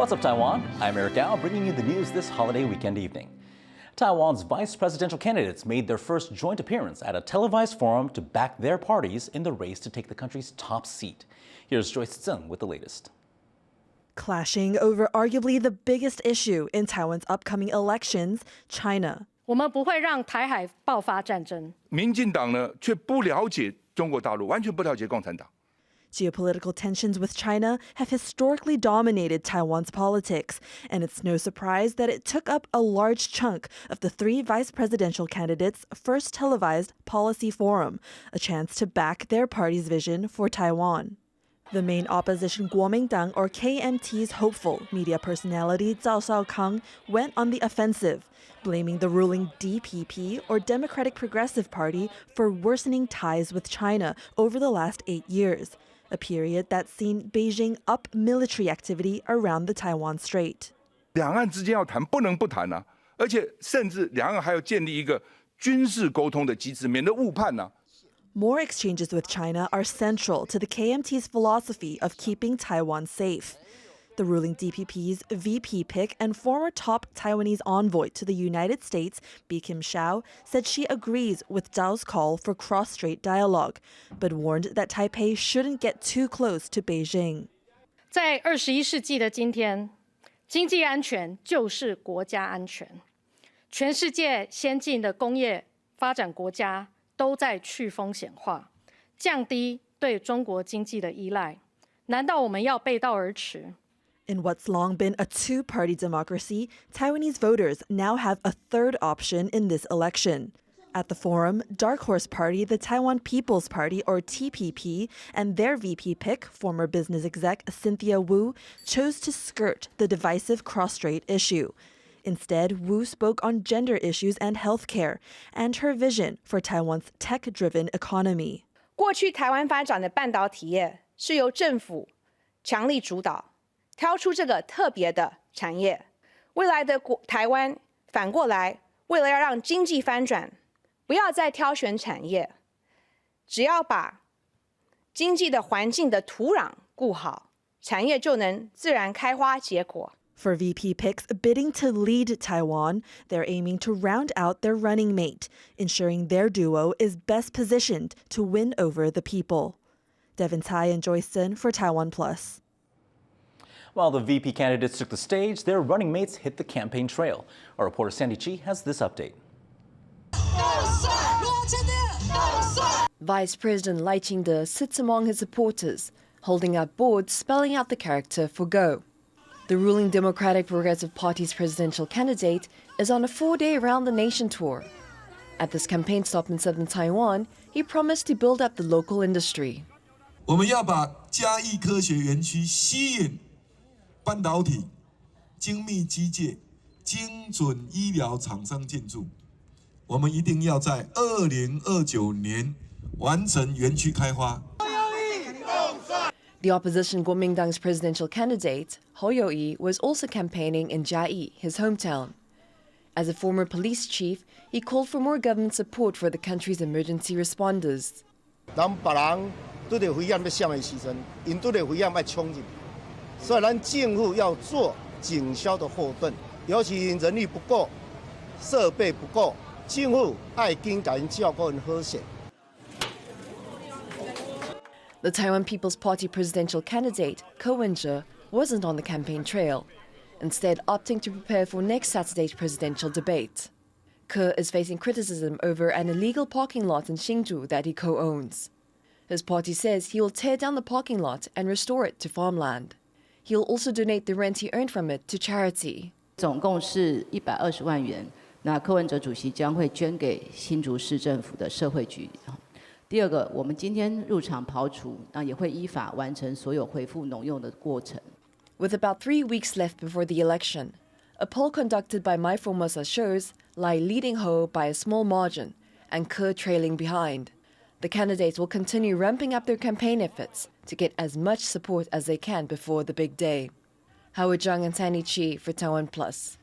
What's up, Taiwan? I'm Eric Gao, bringing you the news this holiday weekend evening. Taiwan's vice presidential candidates made their first joint appearance at a televised forum to back their parties in the race to take the country's top seat. Here's Joyce Tseng with the latest. Clashing over arguably the biggest issue in Taiwan's upcoming elections, China. 我们不会让台海爆发战争。民进党呢，却不了解中国大陆，完全不了解共产党。 Geopolitical tensions with China have historically dominated Taiwan's politics, and it's no surprise that it took up a large chunk of the three vice presidential candidates' first televised policy forum, a chance to back their party's vision for Taiwan. The main opposition Kuomintang, or KMT's hopeful media personality Zhao Shaokang, went on the offensive, blaming the ruling DPP, or Democratic Progressive Party, for worsening ties with China over the last 8 years, a period that's seen Beijing up military activity around the Taiwan Strait. 两岸之间要谈，不能不谈啊！而且甚至两岸还要建立一个军事沟通的机制，免得误判啊。 More exchanges with China are central to the KMT's philosophy of keeping Taiwan safe. The ruling DPP's VP pick and former top Taiwanese envoy to the United States, Bi Kim Hsiao, said she agrees with Zhao's call for cross-strait dialogue, but warned that Taipei shouldn't get too close to Beijing. 在21世纪的今天，经济安全就是国家安全。全世界先进的工业发展国家都在去风险化，降低对中国经济的依赖。难道我们要背道而驰？ In what's long been a two-party democracy, Taiwanese voters now have a third option in this election. At the forum, Dark Horse Party, the Taiwan People's Party, or TPP, and their VP pick, former business exec Cynthia Wu, chose to skirt the divisive cross-strait issue. Instead, Wu spoke on gender issues and healthcare, and her vision for Taiwan's tech-driven economy. 过去台湾发展的半导体业是由政府强力主导。 挑出这个特别的产业，未来的台湾反过来，为了要让经济翻转，不要再挑选产业，只要把经济的环境的土壤顾好，产业就能自然开花结果。 For VP picks bidding to lead Taiwan, they're aiming to round out their running mate, ensuring their duo is best positioned to win over the people. Devin Tai and Joyce Sun for TaiwanPlus. While the VP candidates took the stage, their running mates hit the campaign trail. Our reporter Sandy Chi has this update. Vice President Lai Ching-te sits among his supporters, holding up boards spelling out the character for Go. The ruling Democratic Progressive Party's presidential candidate is on a 4-day around-the-nation tour. At this campaign stop in southern Taiwan, he promised to build up the local industry. 我们要把嘉义科学园区吸引 半导体、精密机械、精准医疗厂商进驻，我们一定要在2029年完成园区开发。The opposition Kuomintang's presidential candidate, Ho Yo-yi, was also campaigning in Chiayi, his hometown. As a former police chief, he called for more government support for the country's emergency responders. 咱别人对着危险要什么牺牲，因对着危险要冲进。 所以，咱政府要做警消的后盾，尤其人力不够、设备不够，政府爱紧甲因照顾因好势。 The Taiwan People's Party presidential candidate, Ko Wen-je, wasn't on the campaign trail, instead opting to prepare for next Saturday's presidential debate. Ko is facing criticism over an illegal parking lot in Hsinchu that he co-owns. His party says he will tear down the parking lot and restore it to farmland. He'll also donate the rent he earned from it to charity. 总共是120万元。那柯文哲主席将会捐给新竹市政府的社会局。第二个，我们今天入场刨除，那也会依法完成所有恢复农用的过程。With about 3 weeks left before the election, a poll conducted by My Formosa shows Lai leading Ho by a small margin and Ke trailing behind. The candidates will continue ramping up their campaign efforts to get as much support as they can before the big day. Howard Zhang and Sandy Chi for TaiwanPlus.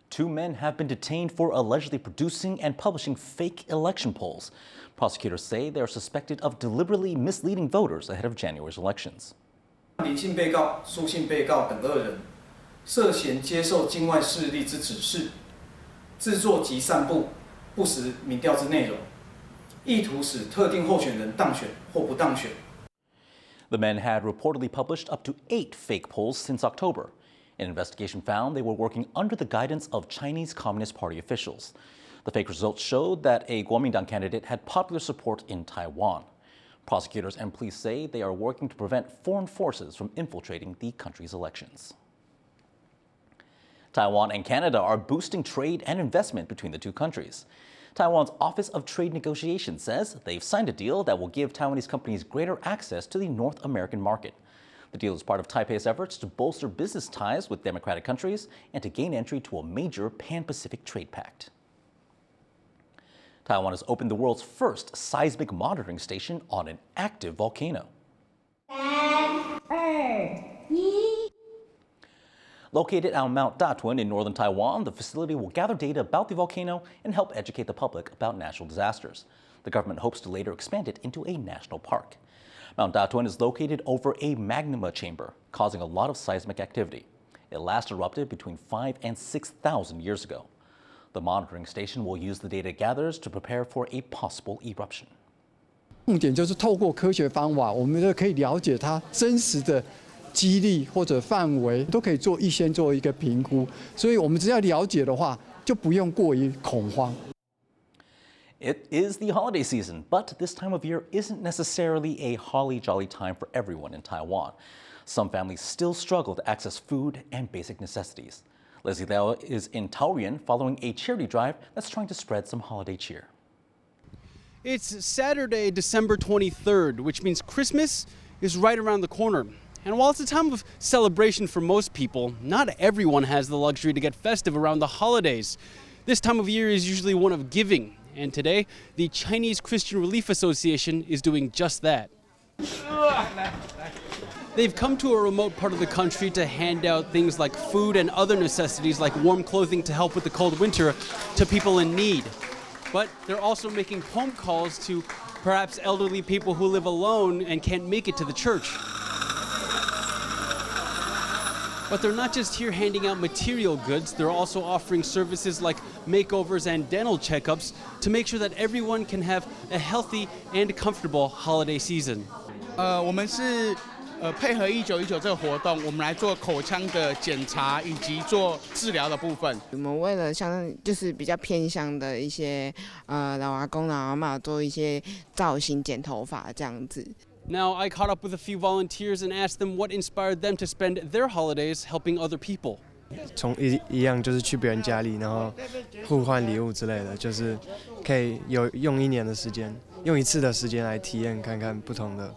2 men have been detained for allegedly producing and publishing fake election polls. Prosecutors say they are suspected of deliberately misleading voters ahead of January's elections. 林姓被告、苏姓被告等2人涉嫌接受境外势力之指示，制作及散布不实民调之内容，意图使特定候选人当选或不当选。The men had reportedly published up to 8 fake polls since October. An investigation found they were working under the guidance of Chinese Communist Party officials. The fake results showed that a Kuomintang candidate had popular support in Taiwan. Prosecutors and police say they are working to prevent foreign forces from infiltrating the country's elections. Taiwan and Canada are boosting trade and investment between the two countries. Taiwan's Office of Trade Negotiations says they've signed a deal that will give Taiwanese companies greater access to the North American market. The deal is part of Taipei's efforts to bolster business ties with democratic countries and to gain entry to a major pan-Pacific trade pact. Taiwan has opened the world's first seismic monitoring station on an active volcano. Located on Mount Datun in northern Taiwan, the facility will gather data about the volcano and help educate the public about natural disasters. The government hopes to later expand it into a national park. Mount Datun is located over a magma chamber, causing a lot of seismic activity. It last erupted between 5,000 and 6,000 years ago. The monitoring station will use the data gathers to prepare for a possible eruption. 重点就是透过科学方法，我们就可以了解它真实的几率或者范围，都可以先做一个评估。所以我们只要了解的话，就不用过于恐慌。It is the holiday season, but this time of year isn't necessarily a holly jolly time for everyone in Taiwan. Some families still struggle to access food and basic necessities. Leslie Liao is in Taoyuan following a charity drive that's trying to spread some holiday cheer. It's Saturday, December 23rd, which means Christmas is right around the corner. And while it's a time of celebration for most people, not everyone has the luxury to get festive around the holidays. This time of year is usually one of giving, and today, the Chinese Christian Relief Association is doing just that. They've come to a remote part of the country to hand out things like food and other necessities like warm clothing to help with the cold winter to people in need. But they're also making home calls to perhaps elderly people who live alone and can't make it to the church. But they're not just here handing out material goods, they're also offering services like makeovers and dental checkups to make sure that everyone can have a healthy and comfortable holiday season. 我们是配合1919这个活动，我们来做口腔的检查以及做治疗的部分。我们为了像就是比较偏向的一些老阿公老阿嬷做一些造型剪头发这样子。Now, I caught up with a few volunteers and asked them what inspired them to spend their holidays helping other people. 从一样就是去别人家里，然后互换礼物之类的，就是可以用一年的时间，用一次的时间来体验看看不同的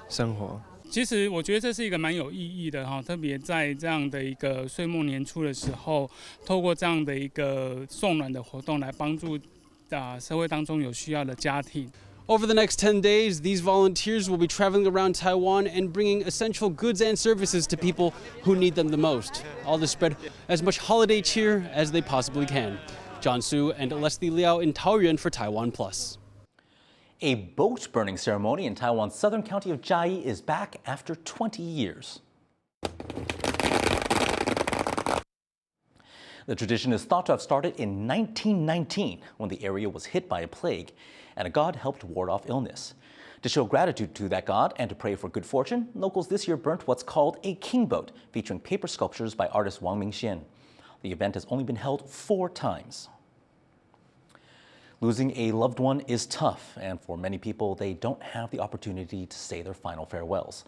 生活。其实我觉得这是一个蛮有意义的哈，特别在这样的一个岁末年初的时候，透过这样的一个送暖的活动来帮助社会当中有需要的家庭。Over the next 10 days, these volunteers will be traveling around Taiwan and bringing essential goods and services to people who need them the most, all to spread as much holiday cheer as they possibly can. John Su and Leslie Liao in Taoyuan for TaiwanPlus. A boat burning ceremony in Taiwan's southern county of Chiayi is back after 20 years. The tradition is thought to have started in 1919 when the area was hit by a plague, and a god helped ward off illness. To show gratitude to that god and to pray for good fortune, locals this year burnt what's called a king boat, featuring paper sculptures by artist Wang Mingxian. The event has only been held 4 times. Losing a loved one is tough, and for many people, they don't have the opportunity to say their final farewells.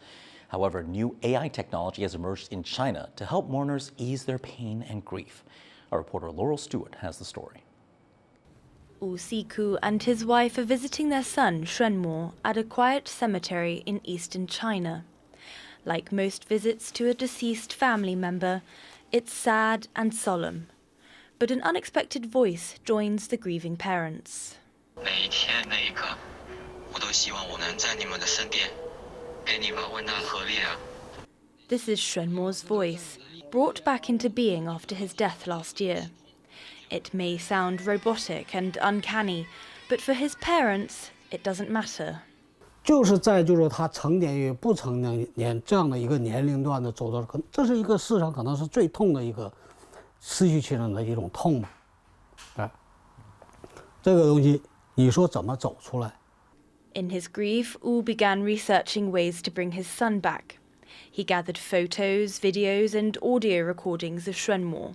However, new AI technology has emerged in China to help mourners ease their pain and grief. Our reporter Laurel Stewart has the story. Wu Siku and his wife are visiting their son, Shenmo, at a quiet cemetery in eastern China. Like most visits to a deceased family member, it's sad and solemn. But an unexpected voice joins the grieving parents. This is Shenmo's voice, brought back into being after his death last year. It may sound robotic and uncanny, but for his parents, it doesn't matter. 就是在就是他成年与不成年这样的一个年龄段的走到，可能这是一个世上可能是最痛的一个失去亲人的一种痛嘛，哎，这个东西你说怎么走出来？ In his grief, Wu began researching ways to bring his son back. He gathered photos, videos, and audio recordings of Shuanmo,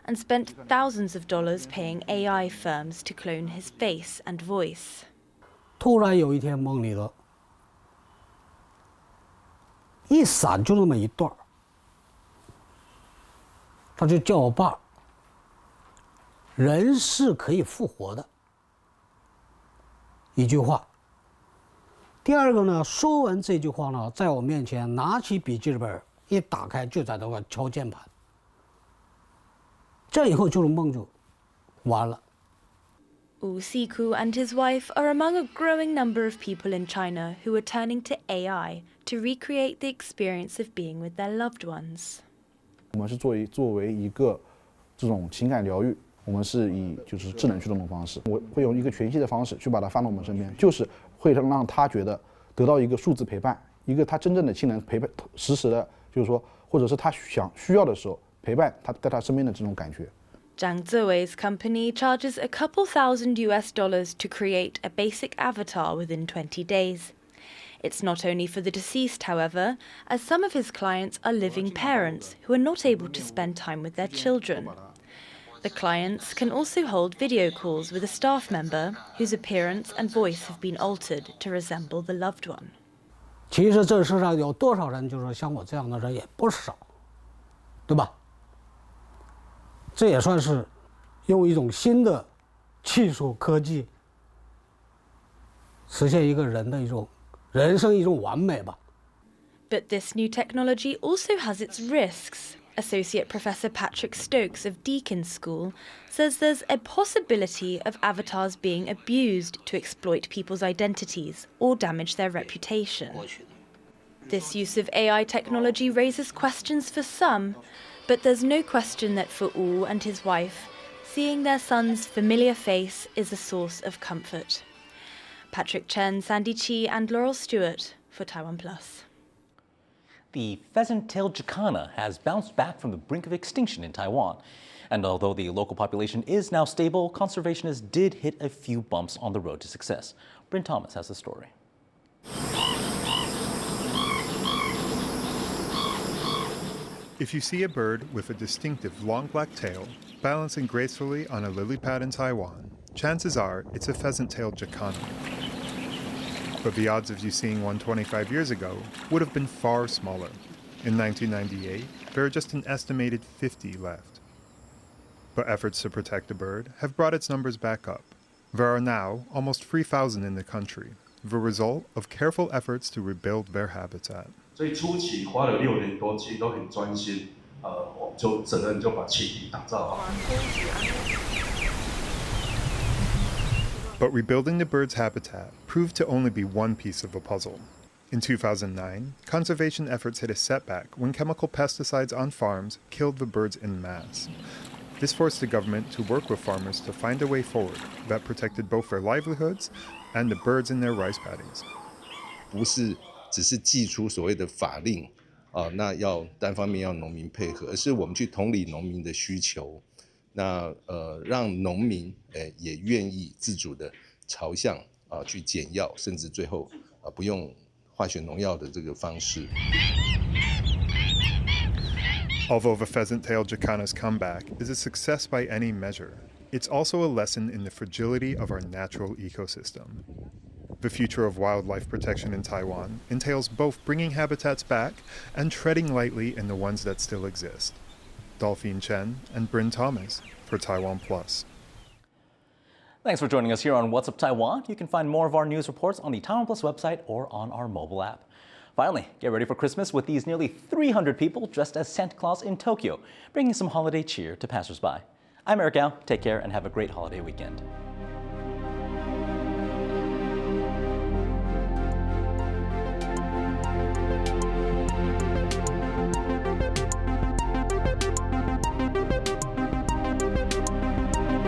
and spent thousands of dollars paying AI firms to clone his face and voice. 突然有一天梦里头，一闪就那么一段，他就叫我爸。人是可以复活的，一句话。第二个呢，说完这句话呢，在我面前拿起笔记本一打开，就在那块敲键盘。这以后就是梦就完了。 Wu Siku and his wife are among a growing number of people in China who are turning to AI to recreate the experience of being with their loved ones. 我们是作为一个这种情感疗愈，我们是以就是智能驱动的方式，我会用一个全息的方式去把它放到我们身边，就是会让他觉得得到一个数字陪伴，一个他真正的亲人陪伴，实时的，就是说，或者是他需要的时候陪伴他在他身边的这种感觉。 Zhang Ziwei's company charges a couple thousand US$ to create a basic avatar within 20 days. It's not only for the deceased, however, as some of his clients are living parents who are not able to spend time with their children. The clients can also hold video calls with a staff member whose appearance and voice have been altered to resemble the loved one. 其实这世上有多少人，就是像我这样的人也不少，对吧？ 这也算是用一种新的技术科技实现一个人的一种人生一种完美吧。 But this new technology also has its risks. Associate Professor Patrick Stokes of Deakin School says there's a possibility of avatars being abused to exploit people's identities or damage their reputation. This use of AI technology raises questions for some, but there's no question that for Wu and his wife, seeing their son's familiar face is a source of comfort. Patrick Chen, Sandy Chi, and Laurel Stewart for TaiwanPlus. The pheasant-tailed jacana has bounced back from the brink of extinction in Taiwan. And although the local population is now stable, conservationists did hit a few bumps on the road to success. Bryn Thomas has the story. If you see a bird with a distinctive long black tail balancing gracefully on a lily pad in Taiwan, chances are it's a pheasant-tailed jacana. But the odds of you seeing one 25 years ago would have been far smaller. In 1998, there are just an estimated 50 left. But efforts to protect the bird have brought its numbers back up. There are now almost 3,000 in the country, the result of careful efforts to rebuild their habitat. 所以初期花了6年多，其实都很专心，我们就整个人就把气体打造好。 But rebuilding the bird's habitat proved to only be one piece of the puzzle. In 2009, conservation efforts hit a setback when chemical pesticides on farms killed the birds en masse. This forced the government to work with farmers to find a way forward that protected both their livelihoods and the birds in their rice paddies. 不是只是祭出所谓的法令那要单方面要农民配合，而是我们去同理农民的需求。 那让农民也愿意自主的朝向去减药，甚至最后不用化学农药的这个方式。 Although the pheasant-tailed jacana's comeback is a success by any measure, it's also a lesson in the fragility of our natural ecosystem. The future of wildlife protection in Taiwan entails both bringing habitats back and treading lightly in the ones that still exist. Dolphine Chen and Bryn Thomas for TaiwanPlus. Thanks for joining us here on What's Up Taiwan. You can find more of our news reports on the TaiwanPlus website or on our mobile app. Finally, get ready for Christmas with these nearly 300 people dressed as Santa Claus in Tokyo, bringing some holiday cheer to passersby. I'm Eric Gao. Take care and have a great holiday weekend.